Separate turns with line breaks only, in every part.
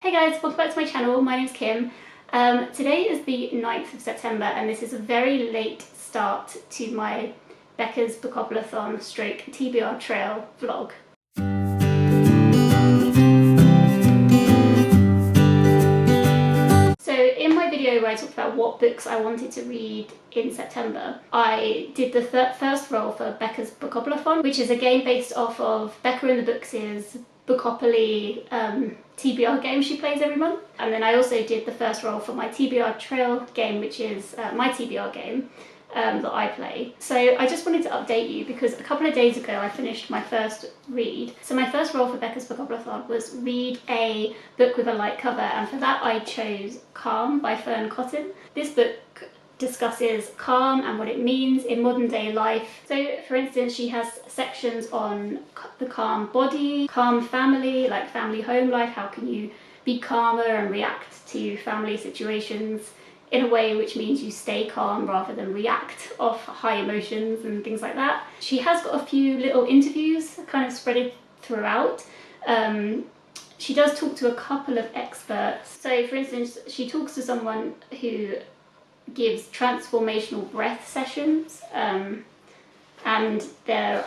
Hey guys, welcome back to my channel. My name's Kim. Today is the 9th of September and this is a very late start to my Becca's Bookoplathon stroke TBR Trail vlog. So in my video where I talked about what books I wanted to read in September, I did the first roll for Becca's Bookoplathon, which is a game based off of Becca and the Books' Bookopoly TBR game she plays every month. And then I also did the first roll for my TBR Trail game, which is my TBR game that I play. So I just wanted to update you because a couple of days ago I finished my first read. So my first roll for Becca's Bookoplathon was read a book with a light cover, and for that I chose Calm by Fern Cotton. This book discusses calm and what it means in modern day life. So for instance, she has sections on the calm body, calm family, like family home life, how can you be calmer and react to family situations in a way which means you stay calm rather than react off high emotions and things like that. She has got a few little interviews kind of spread throughout. She does talk to a couple of experts. So for instance, she talks to someone who gives transformational breath sessions, and there's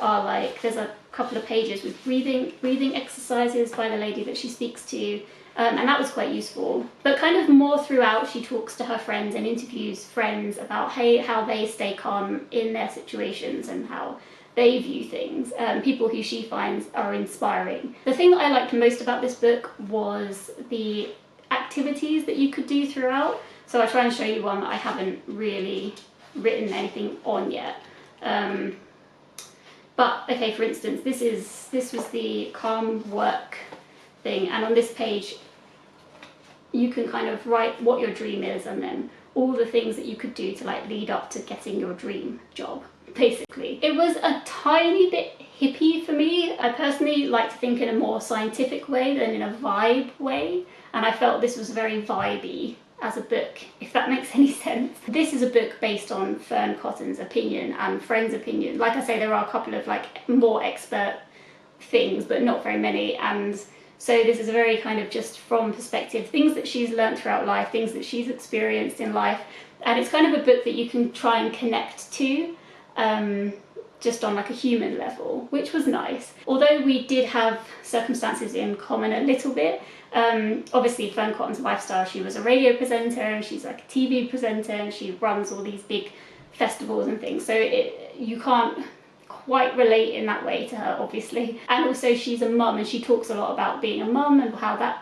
a couple of pages with breathing exercises by the lady that she speaks to, and that was quite useful. But kind of more throughout, she talks to her friends and interviews friends about how they stay calm in their situations and how they view things, people who she finds are inspiring. The thing that I liked most about this book was the activities that you could do throughout. So I'll try and show you one that I haven't really written anything on yet. But okay, for instance, this was the calm work thing, and on this page you can kind of write what your dream is and then all the things that you could do to like lead up to getting your dream job, basically. It was a tiny bit hippie for me. I personally like to think in a more scientific way than in a vibe way, and I felt this was very vibey as a book, if that makes any sense. This is a book based on Fern Cotton's opinion and friends' opinion. Like I say, there are a couple of like more expert things, but not very many. And so this is a very kind of just from perspective, things that she's learned throughout life, things that she's experienced in life. And it's kind of a book that you can try and connect to, just on like a human level, which was nice. Although we did have circumstances in common a little bit. Obviously Fern Cotton's lifestyle, she was a radio presenter and she's like a TV presenter and she runs all these big festivals and things, so you can't quite relate in that way to her, obviously. And also she's a mum and she talks a lot about being a mum and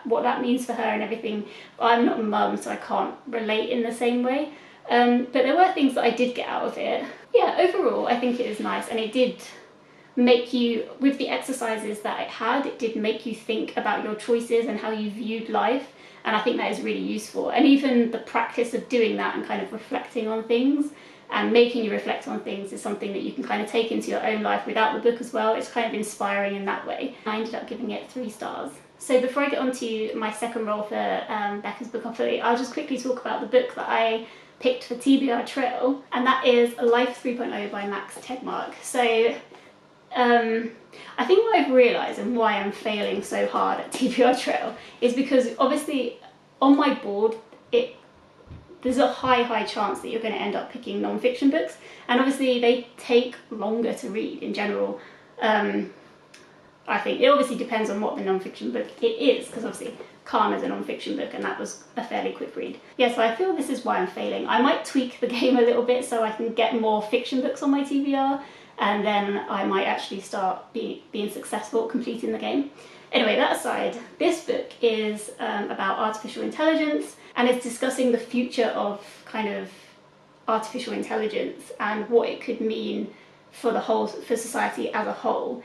what that means for her and everything. I'm not a mum, so I can't relate in the same way, but there were things that I did get out of it. Yeah, overall I think it is nice, and it did make you, with the exercises that it did make you think about your choices and how you viewed life, and I think that is really useful. And even the practice of doing that and kind of reflecting on things and making you reflect on things is something that you can kind of take into your own life without the book as well. It's kind of inspiring in that way. I ended up giving it 3 stars. So before I get on to my second roll for Becca's Bookopoly, I'll just quickly talk about the book that I picked for TBR Trail, and that is Life 3.0 by Max Tegmark. So I think what I've realised and why I'm failing so hard at TBR Trail is because obviously on my board there's a high chance that you're going to end up picking non-fiction books, and obviously they take longer to read in general. I think it obviously depends on what the non-fiction book it is, because obviously Calm is a non-fiction book and that was a fairly quick read. Yeah, so I feel this is why I'm failing. I might tweak the game a little bit so I can get more fiction books on my TBR, and then I might actually start being successful at completing the game. Anyway, that aside, this book is about artificial intelligence, and it's discussing the future of kind of artificial intelligence and what it could mean for society as a whole.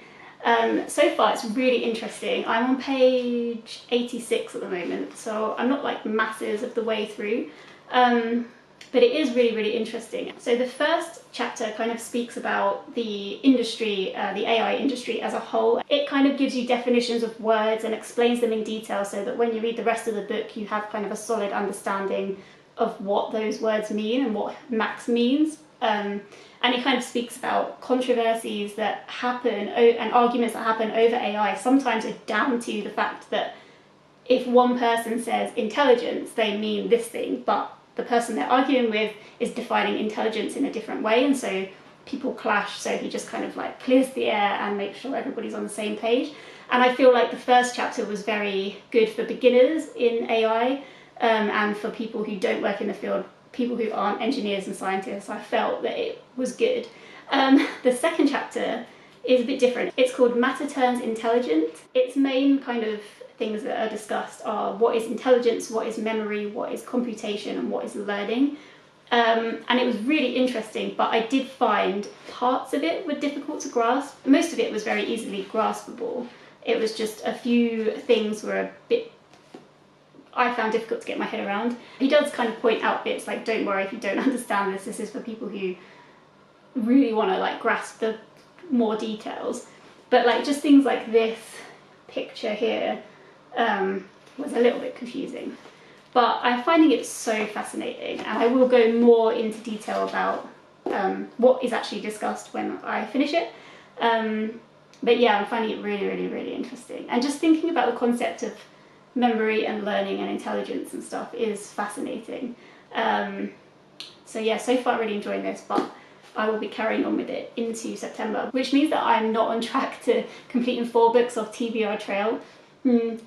So far it's really interesting. I'm on page 86 at the moment, so I'm not like masses of the way through. But it is really interesting. So the first chapter kind of speaks about the industry, the AI industry as a whole. It kind of gives you definitions of words and explains them in detail so that when you read the rest of the book you have kind of a solid understanding of what those words mean and what Max means. And it kind of speaks about controversies that happen and arguments that happen over AI. Sometimes are down to the fact that if one person says intelligence, they mean this thing, but the person they're arguing with is defining intelligence in a different way, and so people clash. So he just kind of like clears the air and makes sure everybody's on the same page. And I feel like the first chapter was very good for beginners in AI, and for people who don't work in the field, people who aren't engineers and scientists. I felt that it was good. The second chapter is a bit different. It's called Matter Turns Intelligent. Its main kind of things that are discussed are what is intelligence, what is memory, what is computation, and what is learning. And it was really interesting, but I did find parts of it were difficult to grasp. Most of it was very easily graspable. It was just a few things were a bit, I found difficult to get my head around. He does kind of point out bits like, don't worry if you don't understand this, this is for people who really want to like grasp the more details. But like just things like this picture here was a little bit confusing. But I'm finding it so fascinating, and I will go more into detail about what is actually discussed when I finish it. But yeah, I'm finding it really, really, really interesting. And just thinking about the concept of memory and learning and intelligence and stuff is fascinating. So yeah, so far really enjoying this, but I will be carrying on with it into September, which means that I'm not on track to completing 4 books of TBR Trail,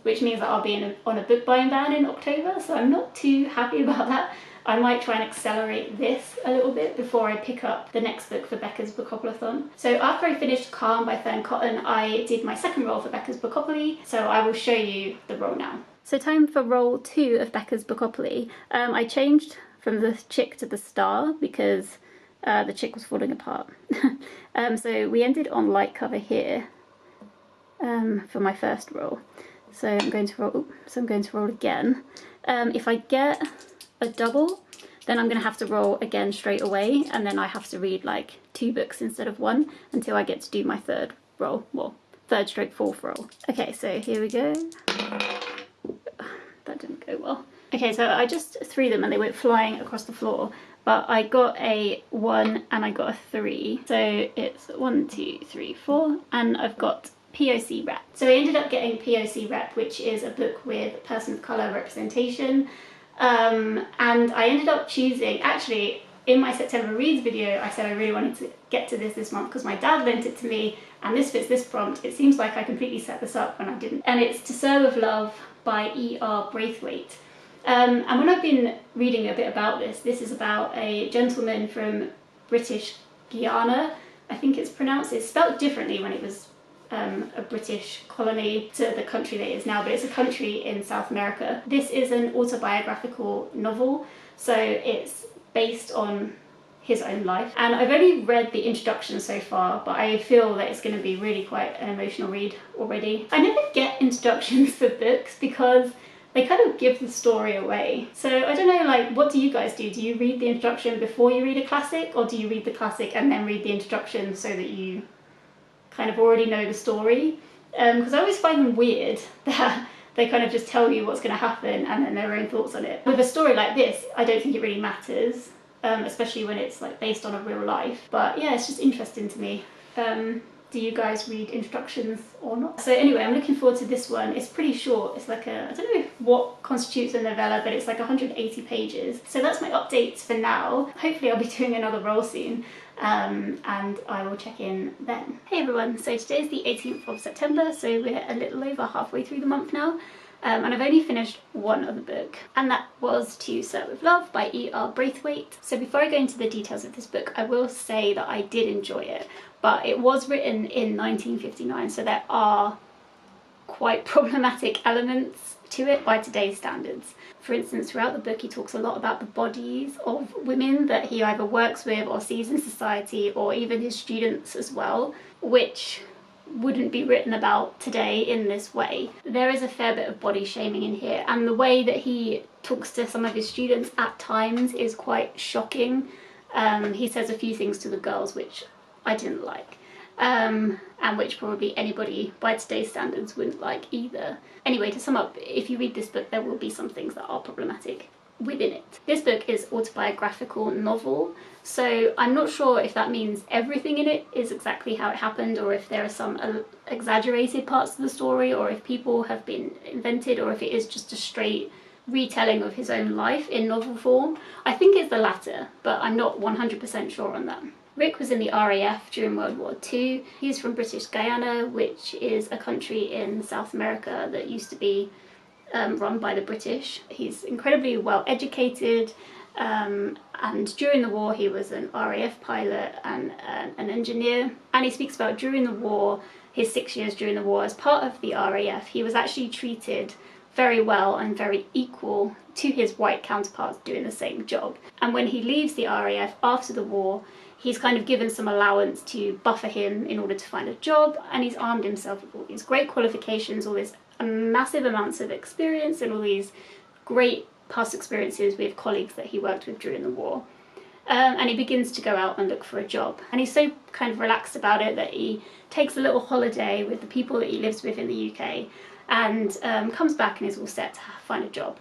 which means that I'll be on a book buying ban in October, so I'm not too happy about that. I might try and accelerate this a little bit before I pick up the next book for Becca's Bookoplathon. So after I finished Calm by Fern Cotton, I did my second roll for Becca's Bookopoly, so I will show you the roll now. So time for roll 2 of Becca's Bookopoly. I changed from the chick to the star because the chick was falling apart. So we ended on light cover here for my first roll. So I'm going to roll again. If I get a double, then I'm going to have to roll again straight away, and then I have to read like 2 books instead of 1 until I get to do my third roll, well, third stroke fourth roll. Okay, so here we go. That didn't go well. Okay, so I just threw them and they went flying across the floor, but I got a 1 and I got a 3. So it's 1, 2, 3, 4, and I've got POC Rep. So I ended up getting POC Rep, which is a book with person of colour representation. And I ended up choosing, actually, in my September Reads video, I said I really wanted to get to this month because my dad lent it to me, and this fits this prompt. It seems like I completely set this up when I didn't. And it's To Serve with Love by E.R. Braithwaite. And when I've been reading a bit about this, this is about a gentleman from British Guiana, I think it's pronounced. It's spelt differently when it was a British colony to the country that it is now, but it's a country in South America. This is an autobiographical novel, so it's based on his own life. And I've only read the introduction so far, but I feel that it's going to be really quite an emotional read already. I never get introductions for books because they kind of give the story away. So I don't know, like, what do you guys do? Do you read the introduction before you read a classic, or do you read the classic and then read the introduction so that you kind of already know the story? Because I always find them weird that they kind of just tell you what's going to happen and then their own thoughts on it. With a story like this, I don't think it really matters, especially when it's like based on a real life. But yeah, it's just interesting to me. Do you guys read introductions or not? So anyway, I'm looking forward to this one. It's pretty short. It's like I don't know what constitutes a novella, but it's like 180 pages. So that's my updates for now. Hopefully I'll be doing another roll soon. And I will check in then. Hey everyone, so today is the 18th of September, so we're a little over halfway through the month now, and I've only finished 1 other book, and that was To Serve with Love by E.R. Braithwaite. So before I go into the details of this book, I will say that I did enjoy it, but it was written in 1959, so there are quite problematic elements to it by today's standards. For instance, throughout the book he talks a lot about the bodies of women that he either works with or sees in society, or even his students as well, which wouldn't be written about today in this way. There is a fair bit of body shaming in here, and the way that he talks to some of his students at times is quite shocking. He says a few things to the girls which I didn't like. And which probably anybody by today's standards wouldn't like either. Anyway, to sum up, if you read this book, there will be some things that are problematic. within it. This book is autobiographical novel, so I'm not sure if that means everything in it is exactly how it happened, or if there are some exaggerated parts of the story, or if people have been invented, or if it is just a straight retelling of his own life in novel form. I think it's the latter, but I'm not 100% sure on that. Rick was in the RAF during World War II. He's from British Guyana, which is a country in South America that used to be run by the British. He's incredibly well educated, and during the war he was an RAF pilot and an engineer. And he speaks about during the war, his 6 years during the war as part of the RAF, he was actually treated very well and very equal to his white counterparts doing the same job. And when he leaves the RAF after the war, he's kind of given some allowance to buffer him in order to find a job, and he's armed himself with all these great qualifications, all this massive amounts of experience, and all these great past experiences with colleagues that he worked with during the war. And he begins to go out and look for a job. And he's so kind of relaxed about it that he takes a little holiday with the people that he lives with in the UK, and comes back and is all set to find a job.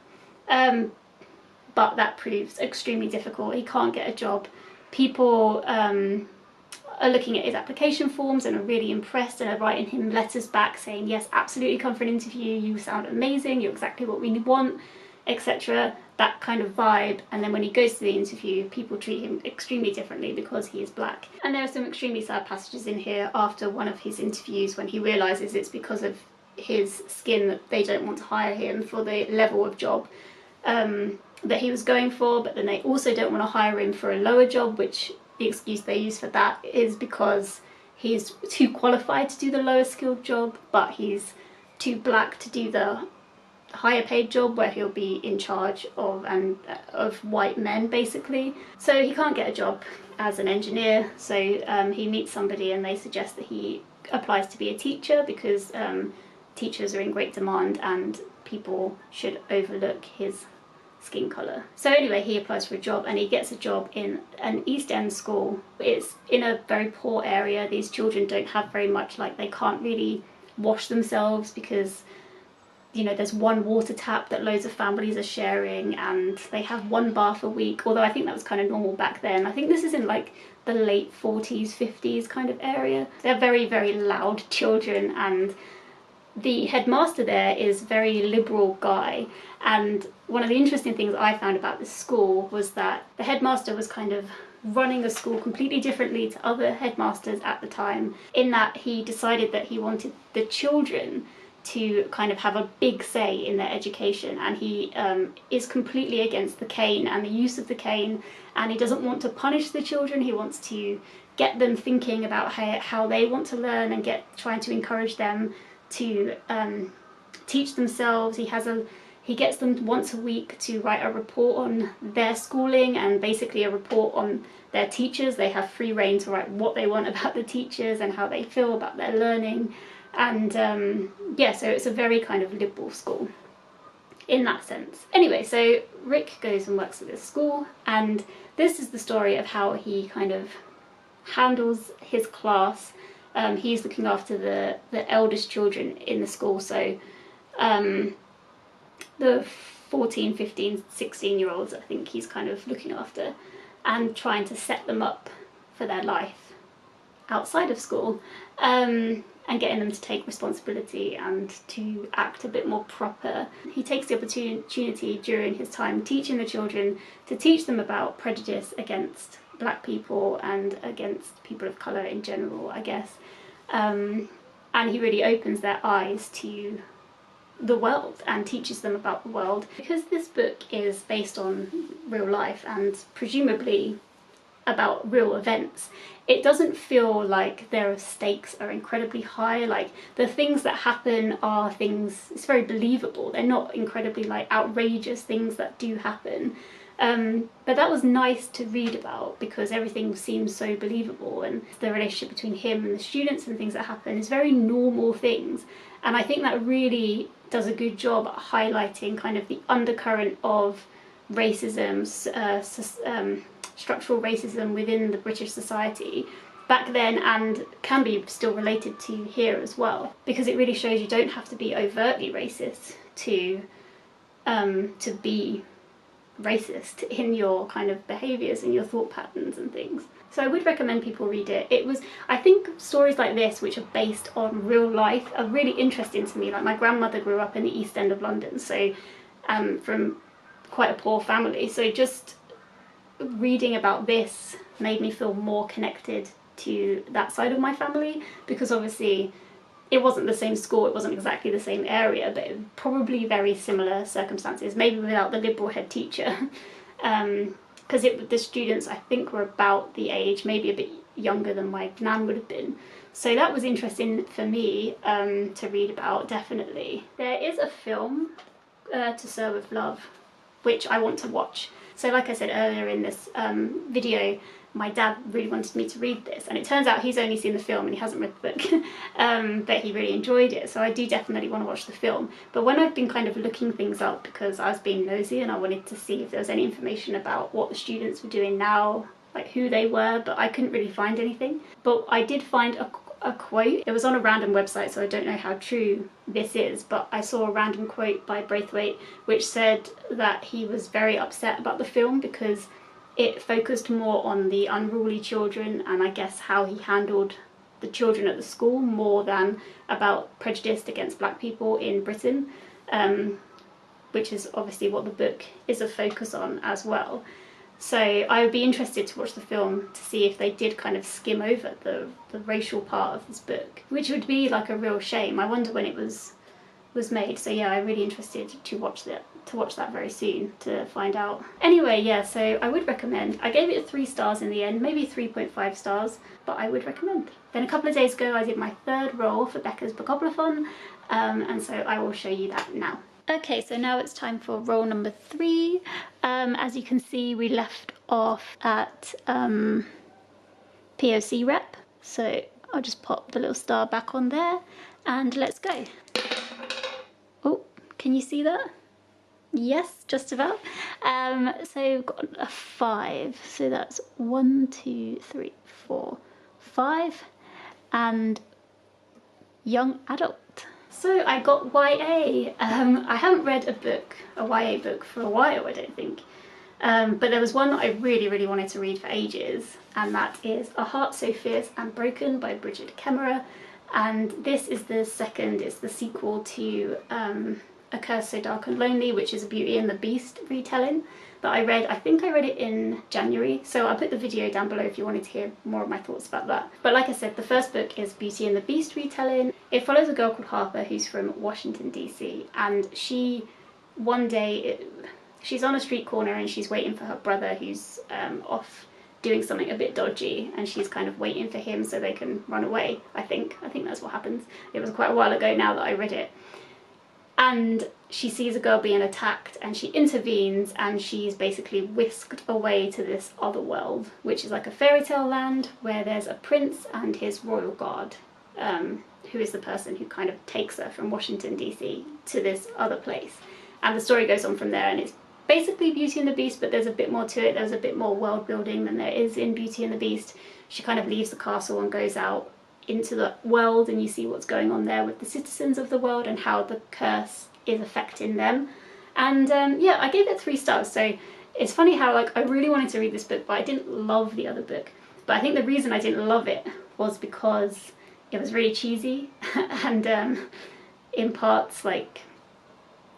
But that proves extremely difficult. He can't get a job. People are looking at his application forms and are really impressed and are writing him letters back saying, yes, absolutely come for an interview, you sound amazing, you're exactly what we want, etc. That kind of vibe. And then when he goes to the interview, people treat him extremely differently because he is black. And there are some extremely sad passages in here after one of his interviews when he realises it's because of his skin that they don't want to hire him for the level of job that he was going for, but then they also don't want to hire him for a lower job, which the excuse they use for that is because he's too qualified to do the lower skilled job, but he's too black to do the higher paid job where he'll be in charge of white men, basically. So he can't get a job as an engineer, so he meets somebody and they suggest that he applies to be a teacher because teachers are in great demand and people should overlook his skin colour. So anyway, he applies for a job and he gets a job in an East End school. It's in a very poor area. These children don't have very much, like they can't really wash themselves because, you know, there's one water tap that loads of families are sharing, and they have one bath a week, although I think that was kind of normal back then. I think this is in like the late 40s, 50s kind of area. They're very, very loud children, and the headmaster there is a very liberal guy. And one of the interesting things I found about this school was that the headmaster was kind of running a school completely differently to other headmasters at the time, in that he decided that he wanted the children to kind of have a big say in their education, and he is completely against the cane and the use of the cane, and he doesn't want to punish the children. He wants to get them thinking about how they want to learn and trying to encourage them to teach themselves. He gets them once a week to write a report on their schooling and basically a report on their teachers. They have free rein to write what they want about the teachers and how they feel about their learning. And yeah, so it's a very kind of liberal school in that sense. Anyway, so Rick goes and works at this school, and this is the story of how he kind of handles his class. He's looking after the eldest children in the school, so the 14, 15, 16-year-olds, I think he's kind of looking after and trying to set them up for their life outside of school, and getting them to take responsibility and to act a bit more proper. He takes the opportunity during his time teaching the children to teach them about prejudice against black people and against people of colour in general, I guess. And he really opens their eyes to the world and teaches them about the world. Because this book is based on real life and presumably about real events, it doesn't feel like their stakes are incredibly high. Like, the things that happen are things, it's very believable. They're not incredibly like outrageous things that do happen. But that was nice to read about because everything seems so believable, and the relationship between him and the students and things that happen is very normal things. And I think that really does a good job at highlighting kind of the undercurrent of racism, structural racism within the British society back then, and can be still related to here as well, because it really shows you don't have to be overtly racist to be racist in your kind of behaviours and your thought patterns and things. So I would recommend people read it. I think stories like this, which are based on real life, are really interesting to me. Like, my grandmother grew up in the East End of London, so from quite a poor family. So just reading about this made me feel more connected to that side of my family, because obviously it wasn't the same school, it wasn't exactly the same area, but probably very similar circumstances, maybe without the liberal head teacher. Because the students, I think, were about the age, maybe a bit younger than my nan would have been. So that was interesting for me to read about, definitely. There is a film, To Serve With Love, which I want to watch. So like I said earlier in this video, my dad really wanted me to read this, and it turns out he's only seen the film and he hasn't read the book, but he really enjoyed it, so I do definitely want to watch the film. But when I've been kind of looking things up, because I was being nosy and I wanted to see if there was any information about what the students were doing now, like who they were, but I couldn't really find anything. But I did find a quote. It was on a random website, so I don't know how true this is, but I saw a random quote by Braithwaite which said that he was very upset about the film because it focused more on the unruly children and I guess how he handled the children at the school more than about prejudice against black people in Britain, which is obviously what the book is a focus on as well. So I would be interested to watch the film to see if they did kind of skim over the racial part of this book, which would be like a real shame. I wonder when it was made. So yeah, I'm really interested to watch that very soon to find out. Anyway, yeah, so I would recommend. I gave it 3 stars in the end, maybe 3.5 stars, but I would recommend. Then a couple of days ago I did my 3rd roll for Becca's Bookoplathon, and so I will show you that now. Okay, so now it's time for roll number 3. As you can see, we left off at POC rep, so I'll just pop the little star back on there and let's go. Oh, can you see that? Yes, just about. So we've got a 5, so that's 1, 2, 3, 4, 5, and young adult. So I got YA. I haven't read a YA book for a while, I don't think. But there was one that I really, really wanted to read for ages, and that is A Heart So Fierce and Broken by Bridget Kemmerer. And this is the second, it's the sequel to A Curse So Dark and Lonely, which is a Beauty and the Beast retelling that I read. I think I read it in January, so I'll put the video down below if you wanted to hear more of my thoughts about that. But like I said, the first book is Beauty and the Beast retelling. It follows a girl called Harper who's from Washington DC, and she one day she's on a street corner and she's waiting for her brother who's off doing something a bit dodgy, and she's kind of waiting for him so they can run away. I think that's what happens. It was quite a while ago now that I read it. And she sees a girl being attacked and she intervenes, and she's basically whisked away to this other world, which is like a fairy tale land where there's a prince and his royal guard, who is the person who kind of takes her from Washington DC to this other place. And the story goes on from there, and it's basically Beauty and the Beast, but there's a bit more to it. There's a bit more world building than there is in Beauty and the Beast. She kind of leaves the castle and goes out into the world, and you see what's going on there with the citizens of the world and how the curse is affecting them. And yeah, I gave it 3 stars. So it's funny how, like, I really wanted to read this book, but I didn't love the other book. But I think the reason I didn't love it was because it was really cheesy and in parts, like,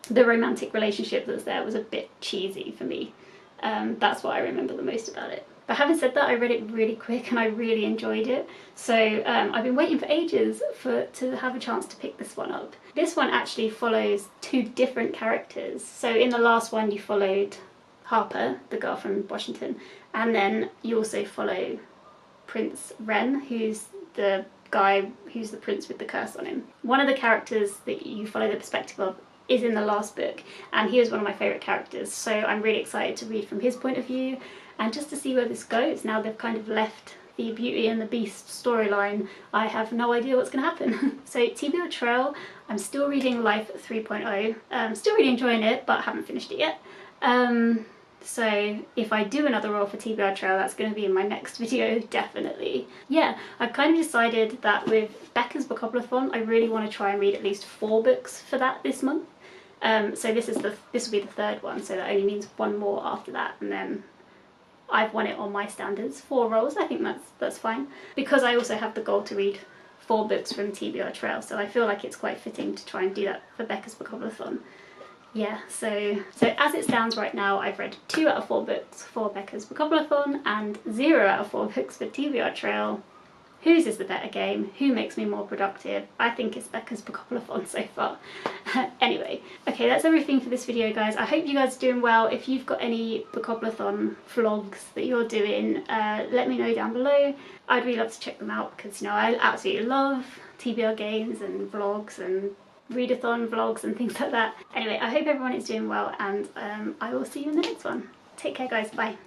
the romantic relationship that's there was a bit cheesy for me. That's what I remember the most about it. But having said that, I read it really quick and I really enjoyed it. So I've been waiting for ages to have a chance to pick this one up. This one actually follows 2 different characters. So in the last one you followed Harper, the girl from Washington, and then you also follow Prince Ren, who's the guy who's the prince with the curse on him. One of the characters that you follow the perspective of is in the last book, and he is one of my favourite characters, so I'm really excited to read from his point of view and just to see where this goes. Now they've kind of left the Beauty and the Beast storyline, I have no idea what's going to happen. So TBR Trail, I'm still reading Life 3.0, still really enjoying it, but haven't finished it yet. So if I do another roll for TBR Trail, that's going to be in my next video, definitely. Yeah, I've kind of decided that with Becca's Bookoplathon, I really want to try and read at least 4 books for that this month. So this will be the third one, so that only means one more after that, and then I've won it on my standards. 4 rolls, I think that's fine. Because I also have the goal to read 4 books from TBR Trail, so I feel like it's quite fitting to try and do that for Becca's Bookoplathon. Yeah, so as it stands right now, I've read 2 out of 4 books for Becca's Bookoplathon and 0 out of 4 books for TBR Trail. Whose is the better game? Who makes me more productive? I think it's Becca's Bookoplathon so far. Anyway, okay, that's everything for this video, guys. I hope you guys are doing well. If you've got any Bookoplathon vlogs that you're doing, let me know down below. I'd really love to check them out because, you know, I absolutely love TBR games and vlogs and readathon vlogs and things like that. Anyway, I hope everyone is doing well, and I will see you in the next one. Take care, guys. Bye.